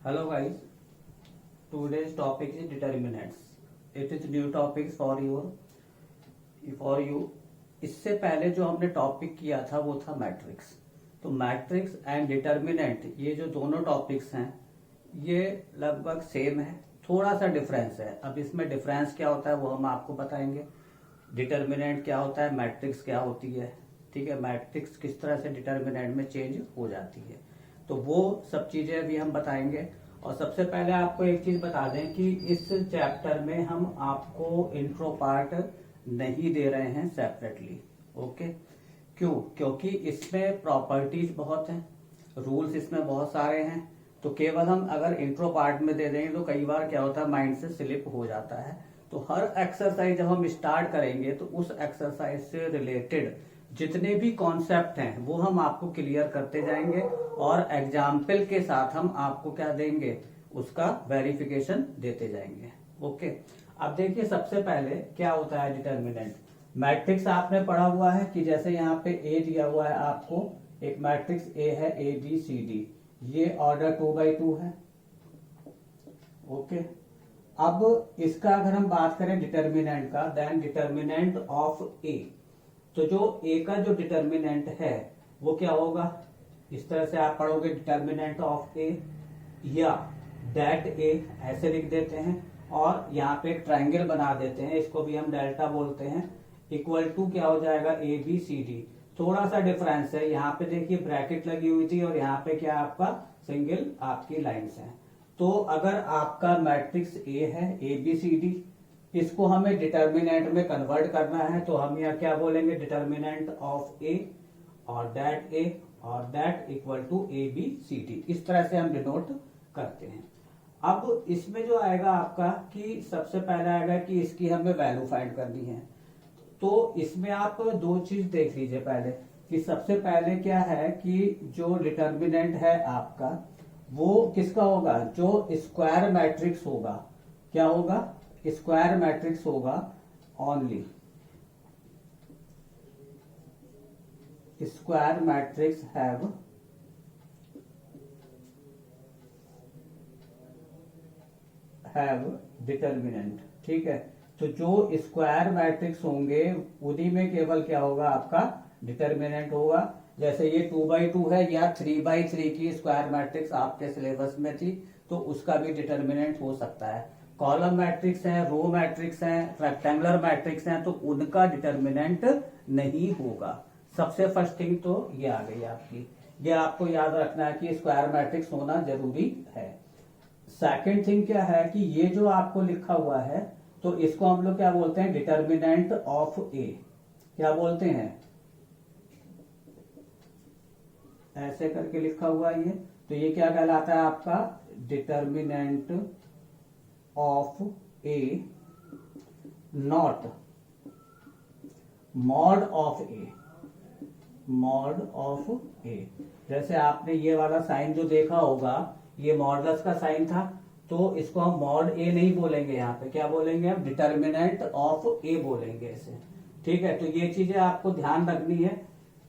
Hello guys, today's topic is determinants. It is new topics for you. इससे पहले जो हमने टॉपिक किया था वो था मैट्रिक्स. तो मैट्रिक्स एंड डिटर्मिनेंट ये जो दोनों टॉपिक्स हैं ये लगभग सेम है, थोड़ा सा डिफरेंस है. अब इसमें डिफरेंस क्या होता है वो हम आपको बताएंगे. डिटर्मिनेंट क्या होता है, मैट्रिक्स क्या होती है, ठीक है, मैट्रिक्स किस तरह से डिटर्मिनेंट में चेंज हो जाती है, तो वो सब चीजें अभी हम बताएंगे. और सबसे पहले आपको एक चीज बता दें कि इस चैप्टर में हम आपको इंट्रो पार्ट नहीं दे रहे हैं सेपरेटली. ओके, क्यों? क्योंकि इसमें प्रॉपर्टीज बहुत हैं, रूल्स इसमें बहुत सारे हैं. तो केवल हम अगर इंट्रो पार्ट में दे देंगे तो कई बार क्या होता है माइंड से स्लिप हो जाता है. तो हर एक्सरसाइज जब हम स्टार्ट करेंगे तो उस एक्सरसाइज से रिलेटेड जितने भी कॉन्सेप्ट हैं वो हम आपको क्लियर करते जाएंगे और एग्जाम्पल के साथ हम आपको क्या देंगे, उसका वेरिफिकेशन देते जाएंगे. ओके, अब देखिए सबसे पहले क्या होता है डिटर्मिनेंट. मैट्रिक्स आपने पढ़ा हुआ है कि जैसे यहाँ पे ए दिया हुआ है आपको, एक मैट्रिक्स ए है ABCD, ये ऑर्डर 2x2 है. ओके, अब इसका अगर हम बात करें डिटर्मिनेंट का, देन डिटर्मिनेंट ऑफ ए, तो जो ए का जो डिटर्मिनेंट है वो क्या होगा, इस तरह से आप पढ़ोगे डिटर्मिनेंट ऑफ ए या दैट ए ऐसे लिख देते हैं और यहाँ पे एक ट्रायंगल बना देते हैं, इसको भी हम डेल्टा बोलते हैं, इक्वल टू क्या हो जाएगा ABCD. थोड़ा सा डिफरेंस है, यहाँ पे देखिए ब्रैकेट लगी हुई थी और यहाँ पे क्या आपका सिंगल आपकी लाइंस है. तो अगर आपका मैट्रिक्स ए है ABCD, इसको हमें डिटर्मिनेंट में कन्वर्ट करना है तो हम यहाँ क्या बोलेंगे, डिटर्मिनेंट ऑफ ए और दैट इक्वल टू ABCD. इस तरह से हम डिनोट करते हैं. अब इसमें जो आएगा आपका कि सबसे पहले आएगा कि इसकी हमें वैल्यू फाइंड करनी है. तो इसमें आप दो चीज देख लीजिए पहले कि सबसे पहले क्या है कि जो डिटर्मिनेंट है आपका वो किसका होगा, जो स्क्वायर मैट्रिक्स होगा. क्या होगा, स्क्वायर मैट्रिक्स होगा. Only square matrix have determinant. ठीक है, तो जो स्क्वायर मैट्रिक्स होंगे उन्हीं में केवल क्या होगा, आपका डिटर्मिनेंट होगा. जैसे ये 2x2 है या 3x3 की स्क्वायर मैट्रिक्स आपके सिलेबस में थी तो उसका भी डिटर्मिनेंट हो सकता है. कॉलम मैट्रिक्स है, रो मैट्रिक्स है, रेक्टेंगुलर मैट्रिक्स है, तो उनका डिटर्मिनेंट नहीं होगा. सबसे फर्स्ट थिंग तो ये आ गई आपकी, ये आपको याद रखना है कि स्क्वायर मैट्रिक्स होना जरूरी है. सेकंड थिंग क्या है कि ये जो आपको लिखा हुआ है तो इसको हम लोग क्या बोलते हैं, डिटर्मिनेंट ऑफ ए. क्या बोलते हैं, ऐसे करके लिखा हुआ है ये, तो ये क्या कहलाता है आपका, determinant of A not mod of A. Mod of A, जैसे आपने ये वाला साइन जो देखा होगा, ये मॉडुलस का साइन था, तो इसको हम मॉड ए नहीं बोलेंगे, यहाँ पे क्या बोलेंगे हम, डिटर्मिनेंट ऑफ ए बोलेंगे इसे. ठीक है, तो ये चीजें आपको ध्यान रखनी है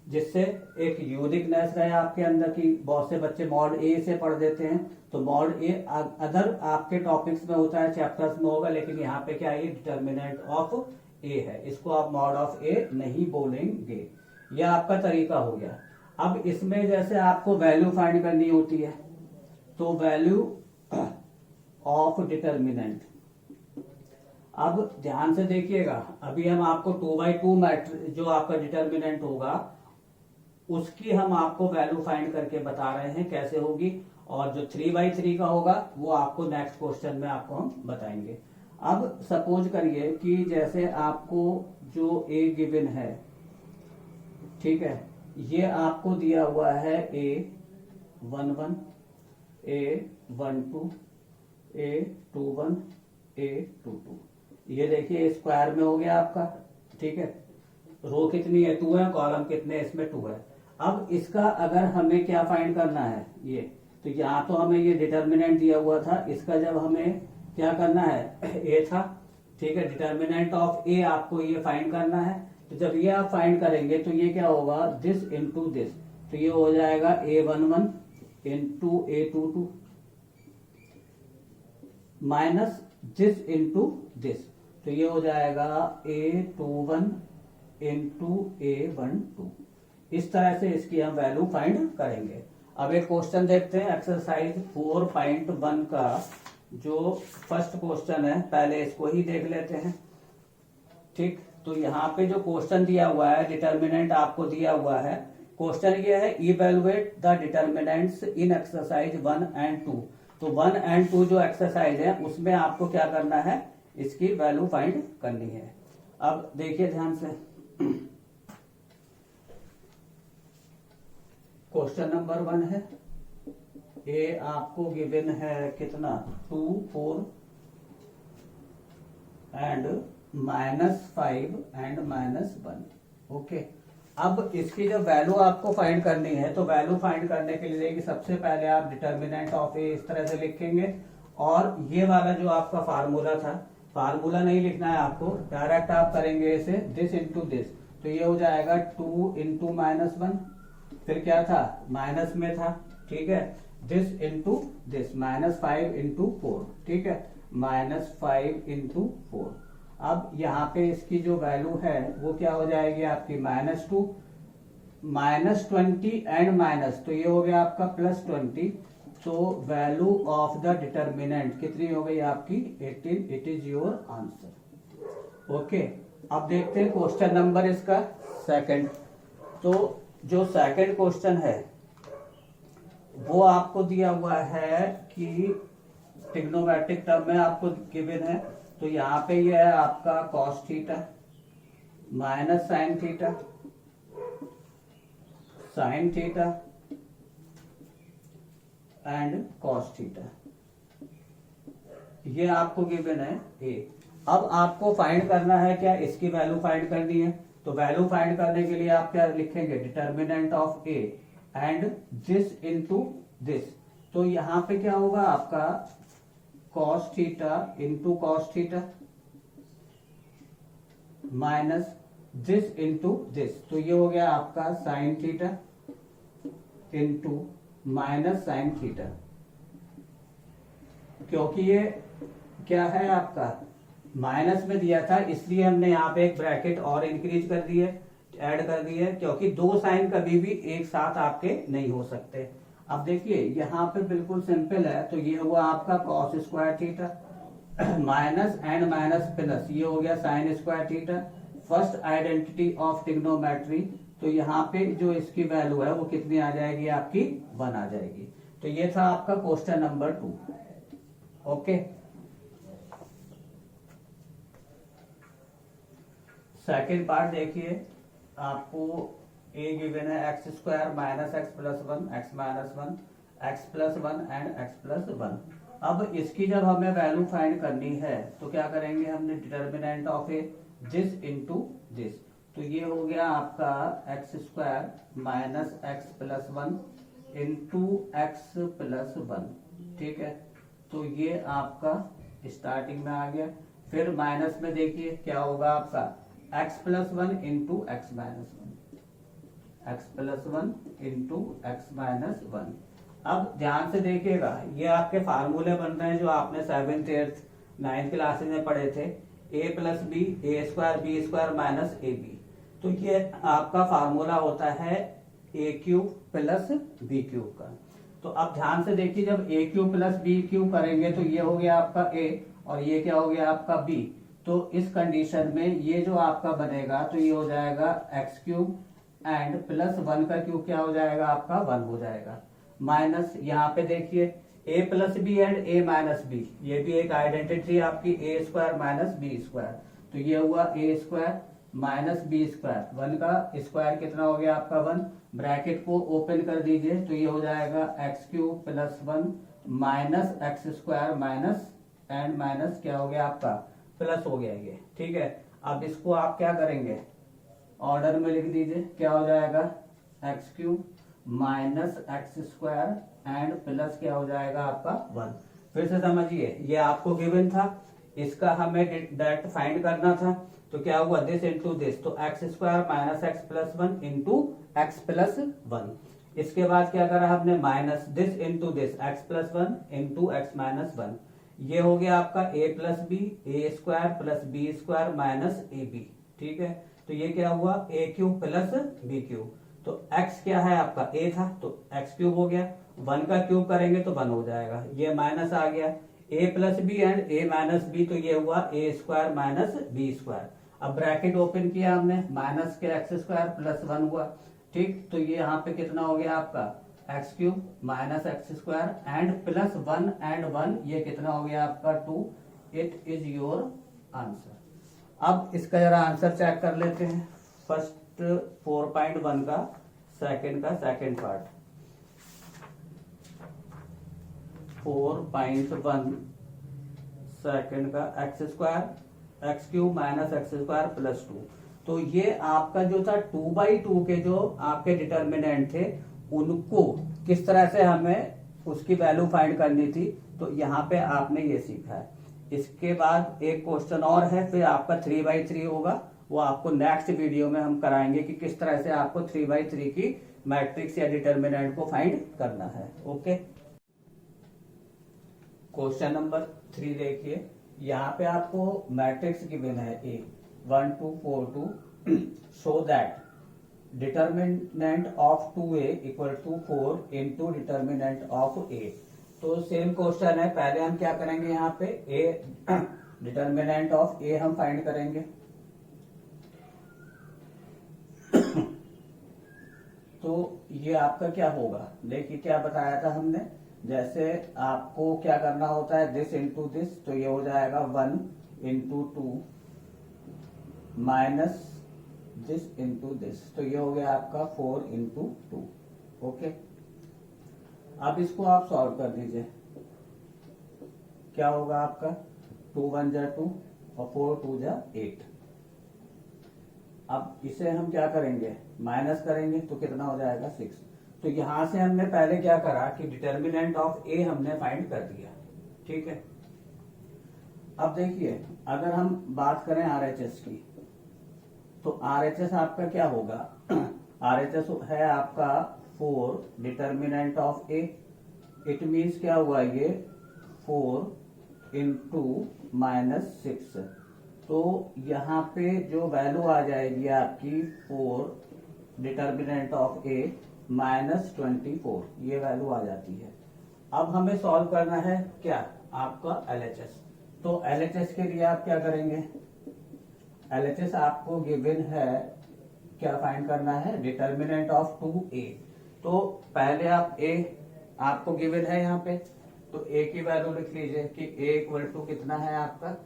जिससे एक यूनिकनेस रहे आपके अंदर की. बहुत से बच्चे मॉड ए से पढ़ देते हैं, तो मॉड ए अदर आपके टॉपिक्स में होता है, चैप्टर्स में होगा, लेकिन यहाँ पे क्या है, डिटर्मिनेंट ऑफ ए है, इसको आप मॉड ऑफ ए नहीं बोलेंगे. यह आपका तरीका हो गया. अब इसमें जैसे आपको वैल्यू फाइंड करनी होती है, तो वैल्यू ऑफ डिटर्मिनेंट, अब ध्यान से देखिएगा, अभी हम आपको 2x2 मैट्रिक्स जो आपका डिटर्मिनेंट होगा उसकी हम आपको वैल्यू फाइंड करके बता रहे हैं कैसे होगी, और जो 3x3 का होगा वो आपको नेक्स्ट क्वेश्चन में आपको हम बताएंगे. अब सपोज करिए कि जैसे आपको जो ए गिवन है, ठीक है, ये आपको दिया हुआ है A11, A12, A21, A22. ये देखिए स्क्वायर में हो गया आपका. ठीक है, रो कितनी है, 2 है, कॉलम कितने, इसमें 2 है. अब इसका अगर हमें क्या फाइंड करना है, ये तो यहाँ तो हमें ये डिटर्मिनेंट दिया हुआ था, इसका जब हमें क्या करना है, ए था. ठीक है, डिटर्मिनेंट ऑफ ए आपको ये फाइंड करना है. तो जब ये आप फाइंड करेंगे तो ये क्या होगा, दिस इंटू दिस, तो ये हो जाएगा A11 into A22 minus this into this, तो ये हो जाएगा A21 इंटू A12। इस तरह से इसकी हम वैल्यू फाइंड करेंगे। अब एक क्वेश्चन देखते हैं, एक्सरसाइज 4.1 का जो फर्स्ट क्वेश्चन है, पहले इसको ही देख लेते हैं। ठीक, तो यहाँ पे जो क्वेश्चन दिया हुआ है, डिटर्मिनेंट आपको दिया हुआ है। क्वेश्चन ये है, evaluate the determinants in exercise 1 and 2। तो 1 एंड 2 जो एक्सरसाइज है उसमें आपको क्या करना है, इसकी वैल्यू फाइंड करनी है। अब देखिए ध्यान से, क्वेश्चन नंबर 1 है, ए आपको गिवन है कितना, 2, 4 एंड -5 एंड -1। ओके, अब इसकी जो वैल्यू आपको फाइंड करनी है, तो वैल्यू फाइंड करने के लिए सबसे पहले आप डिटर्मिनेंट ऑफ ए इस तरह से लिखेंगे, और ये वाला जो आपका फार्मूला था, फार्मूला नहीं लिखना है आपको, डायरेक्ट आप करेंगे इसे दिस इंटू दिस, तो ये हो जाएगा 2 इंटू -1, फिर क्या था, माइनस में था, ठीक है, दिस इंटू दिस, -5 इंटू 4, ठीक है, -5 इंटू 4। अब यहाँ पे इसकी जो वैल्यू है वो क्या हो जाएगी आपकी, -2, -20 एंड माइनस, तो ये हो गया आपका +20। तो वैल्यू ऑफ द डिटर्मिनेंट कितनी हो गई आपकी, 18। It is your answer. Okay, अब देखते हैं क्वेश्चन नंबर इसका सेकंड। तो जो सेकंड क्वेश्चन है वो आपको दिया हुआ है कि ट्रिग्नोमेट्रिक टर्म में आपको गिवन है, तो यहाँ पे ये है आपका cos theta minus sine theta, sine theta and cos theta, ये आपको गिवन है ए। अब आपको फाइंड करना है क्या, इसकी वैल्यू फाइंड करनी है। तो वैल्यू फाइंड करने के लिए आप क्या लिखेंगे, determinant of A and this into this, तो यहाँ पे क्या होगा आपका cos theta into cos theta minus this into this, तो ये हो गया आपका sine theta into minus sine theta. क्योंकि ये क्या है आपका माइनस में दिया था, इसलिए हमने यहाँ पे एक ब्रैकेट और इंक्रीज कर दिए, ऐड कर दिए, क्योंकि दो साइन कभी भी एक साथ आपके नहीं हो सकते। अब देखिए यहाँ पे बिल्कुल सिंपल है, तो ये हुआ आपका cos square theta minus and minus plus, ये हो गया sine square theta. First identity of trigonometry, तो यहाँ पे जो इसकी वैल्यू है वो कितनी आ जाएगी आपकी, 1 आ जाएगी। तो ये था आपका question number 2। Okay, second part देखिए, आपको ए गिवन है x² minus x plus 1, x minus 1, x plus 1 and x plus 1। अब इसकी जब हमें वैल्यू फाइंड करनी है तो क्या करेंगे, हमने determinant of A this into this, तो ये हो गया आपका x² minus x plus 1 into x plus 1, ठीक है। तो ये आपका स्टार्टिंग में आ गया, फिर माइनस में देखिए क्या होगा आपका x plus 1 into x minus 1, x plus 1 into x minus 1। अब ध्यान से देखिएगा, ये आपके फार्मूले बन रहे हैं जो आपने 7th 8th 9th क्लासेस में पढ़े थे, a plus b A² B² minus AB। तो ये आपका फार्मूला होता है a³ प्लस b³ का। तो अब ध्यान से देखिए, जब a³ प्लस b³ करेंगे तो ये हो गया आपका a और ये क्या हो गया आपका b। तो इस कंडीशन में ये जो आपका बनेगा तो ये हो जाएगा x³ एंड प्लस 1 का क्यूब क्या हो जाएगा आपका 1 हो जाएगा, माइनस यहाँ पे देखिए a plus b and a minus b, ये भी एक आइडेंटिटी आपकी a² माइनस b², तो ये हुआ a² माइनस b², 1 का स्क्वायर कितना हो गया आपका 1, ब्रैकेट को ओपन कर दीजिए, तो ये हो जाएगा x³ plus 1 minus x² minus and minus क्या हो गया आपका प्लस हो गया ये, ठीक है। अब इसको आप क्या करेंगे, ऑर्डर में लिख दीजिए, क्या हो जाएगा x³ minus x² and plus क्या हो जाएगा आपका 1। फिर से समझिए, ये आपको गिवन था, इसका हमें डायरेक्ट फाइंड करना था, तो क्या हुआ दिस इंटू दिस, तो x² minus x plus 1 into x plus 1। इसके बाद क्या करा हमने, minus this into this x plus 1 into x minus 1। ये हो गया आपका a plus b, a square plus b square minus a b. ठीक है, तो ये क्या हुआ, a cube plus b cube. तो x क्या है आपका, a था तो x क्यूब हो गया, 1 का क्यूब करेंगे तो 1 हो जाएगा, ये माइनस आ गया, a plus b and a minus b, तो ये हुआ a square minus b square. अब ब्रैकेट ओपन किया हमने, माइनस के एक्स स्क्वायर प्लस 1 हुआ। ठीक, तो ये यहाँ पे कितना हो गया आपका x cube minus x square and plus 1 and 1, ये कितना हो गया आपका 2। It is your answer. अब इसका जरा आंसर चेक कर लेते हैं। फर्स्ट 4.1 का सेकंड पार्ट, 4.1 सेकंड का x square x cube minus x square plus 2। तो ये आपका जो था 2/2 के जो आपके डिटर्मिनेंट थे, उनको किस तरह से हमें उसकी वैल्यू फाइंड करनी थी, तो यहाँ पे आपने ये सीखा है। इसके बाद एक क्वेश्चन और है, फिर आपका 3/3 होगा, वो आपको नेक्स्ट वीडियो में हम कराएंगे कि किस तरह से आपको 3/3 की मैट्रिक्स या डिटर्मिनेंट को फाइंड करना है। ओके, क्वेश्चन नंबर 3 देखिए, यहाँ पे आपको मैट्रिक्स गिवन है A 1 2 4 2, show that determinant of 2A equal to 4 into determinant of A। तो सेम क्वेश्चन है, पहले हम क्या करेंगे, यहाँ पे A डिटर्मिनेंट ऑफ A हम फाइंड करेंगे। तो ये आपका क्या होगा, देखिए क्या बताया था हमने, जैसे आपको क्या करना होता है, दिस इंटू दिस, तो ये हो जाएगा 1 into 2 minus this into this, तो ये हो गया आपका 4 इंटू 2। ओके, अब इसको आप सॉल्व कर दीजिए, क्या होगा आपका 2 1 जा 2 और 4 2 जा 8। अब इसे हम क्या करेंगे, माइनस करेंगे तो कितना हो जाएगा 6। तो यहां से हमने पहले क्या करा कि डिटर्मिनेंट ऑफ A हमने फाइंड कर दिया। ठीक है, अब देखिए अगर हम बात करें RHS की, तो RHS आपका क्या होगा, RHS है आपका 4 determinant of A। It means क्या हुआ, ये 4 इंटू माइनस 6, तो यहाँ पे जो वैल्यू आ जाएगी आपकी 4 डिटर्मिनेंट ऑफ A माइनस 24, ये वैल्यू आ जाती है। अब हमें सॉल्व करना है क्या, आपका LHS। तो LHS के लिए आप क्या करेंगे, LHS आपको गिवन है, क्या फाइंड करना है, डिटर्मिनेंट ऑफ 2A। तो पहले आप A आपको गिवन है यहाँ पे, तो A की वैल्यू लिख लीजिए कि A इक्वल टू कितना है आपका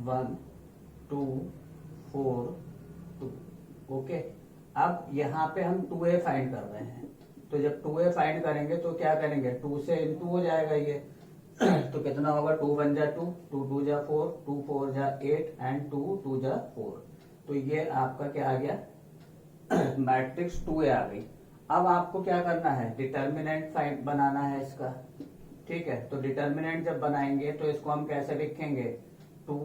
1 2 4 2। ओके, अब यहाँ पे हम 2A फाइंड कर रहे हैं, तो जब 2A फाइंड करेंगे तो क्या करेंगे, 2 से इंटू हो जाएगा ये, तो कितना होगा 2 1 जा 2 2 2 जा 4 2 4 जा 8 एंड 2 2 जा 4। तो ये आपका क्या आ गया, मैट्रिक्स 2A आ गई। अब आपको क्या करना है, डिटर्मिनेंट फाइंड बनाना है इसका। ठीक है, तो डिटर्मिनेंट जब बनाएंगे तो इसको हम कैसे लिखेंगे, 2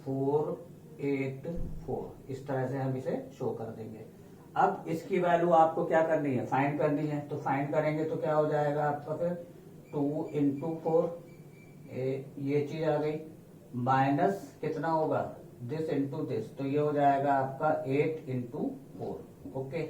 4 8 4, इस तरह से हम इसे शो कर देंगे। अब इसकी वैल्यू आपको क्या करनी है, फाइंड करनी है, तो फाइंड करेंगे तो क्या हो जाएगा आपका फिर 2 इंटू 4, ये चीज आ गई, माइनस कितना होगा दिस इंटू दिस, तो ये हो जाएगा आपका 8 इंटू 4। ओके,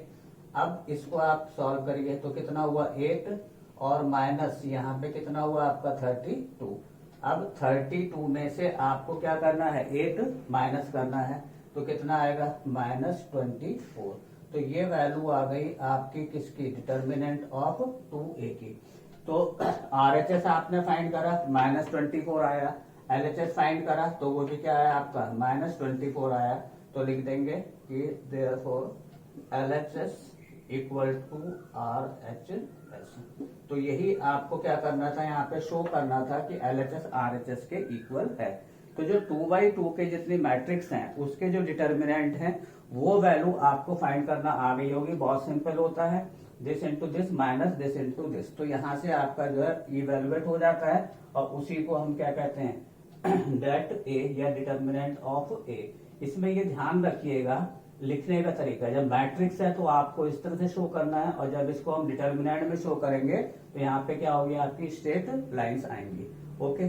अब इसको आप सॉल्व करिए तो कितना हुआ 8 और माइनस यहाँ पे कितना हुआ आपका 32। अब 32 में से आपको क्या करना है, 8 माइनस करना है, तो कितना आएगा माइनस 24। तो ये वैल्यू आ गई आपकी किसकी, डिटर्मिनेंट ऑफ 2A की। तो RHS आपने फाइंड करा, माइनस 24 आया, LHS फाइंड करा तो वो भी क्या आया आपका माइनस 24 आया। तो लिख देंगे कि therefore LHS equal to RHS। तो यही आपको क्या करना था, यहाँ पे शो करना था कि LHS RHS के इक्वल है। तो जो 2/2 के जितनी मैट्रिक्स हैं उसके जो डिटर्मिनेंट हैं वो वैल्यू आपको फाइंड करना आ गई होगी। बहुत सिंपल होता है, this into this minus this into this, तो यहाँ से आपका जो है इवेलुएट हो जाता है और उसी को हम क्या कहते हैं डेट A या डिटर्मिनेंट ऑफ A। इसमें ये ध्यान रखिएगा लिखने का तरीका है। जब मैट्रिक्स है तो आपको इस तरह से शो करना है, और जब इसको हम डिटर्मिनेंट में शो करेंगे तो यहाँ पे क्या होगी, आपकी स्ट्रेट लाइंस आएंगी। ओके।